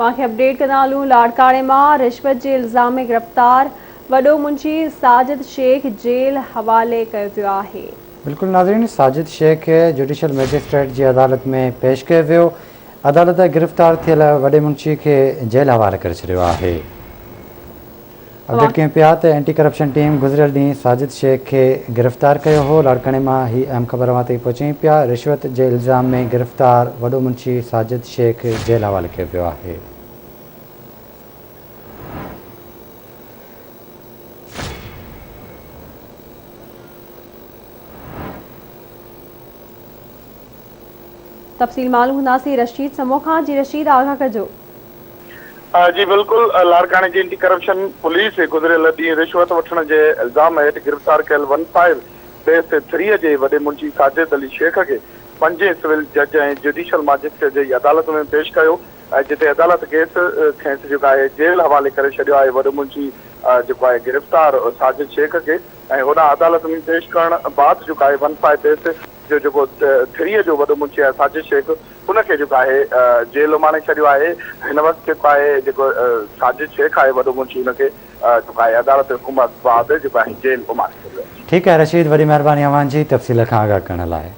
वहाँ अपडेट कंदा हलूं। लाड़काणे मां रिश्वत के इल्ज़ाम में गिरफ़्तार वॾो मुंशी साजिद शेख जेल हवाले कयो वियो आहे। बिल्कुल नाज़रीन, साजिद शेख जुडिशल मैजिस्ट्रेट की अदालत में पेश किया वियो। अदालत गिरफ़्तार थियल वॾे मुंशी के जेल हवाले करे छॾियो आहे। अपडेट कयूं पिया त एंटी करप्शन टीम गुज़िरियल ॾींहुं साजिद शेख के गिरफ़्तार किया हो। लाड़काणे मां ही अहम ख़बर वहाँ ताईं पहुचाई पिया। रिश्वत के इल्ज़ाम में गिरफ़्तार वॾो मुंशी साजिद शेख जेल हवाले किया वियो आहे। तफ़सील मालूम हूंदासीं रशीद समो खां। जी रशीद, आगाह कजो। जी बिल्कुल, लाड़काणे की एंटी करप्शन पुलिस गुज़िरियल ॾींहुं रिश्वत वठण के इल्ज़ाम हेठि गिरफ़्तार कयल 15 बेस 3 जे वॾे मुंशी साजिद अली शेख के 5 सिविल जज ऐं जुडिशल मैजिस्ट्रेट जी अदालत में पेश कयो, जिते अदालत केस खेसि जेको आहे जेल हवाले करे छॾियो आहे। वॾो मुंशी जेको आहे गिरफ़्तार साजिद शेख के ऐं हुन अदालत में पेश करण बाद जेको आहे 15 बेस जो जेको 3 जो वॾो मुंशी आहे साजिद शेख उनखे जेको आहे जेल उमाणे छॾियो आहे। हिन वक़्तु जेको आहे जेको साजिद शेख आहे वॾो मुंशी उनखे जेको आहे अदालत हुकुम बाद जेको आहे जेल उमाणे छॾियो आहे। ठीक है रशीद, वॾी महिरबानी अवां जी तफ़सील खां आगाह करण लाइ।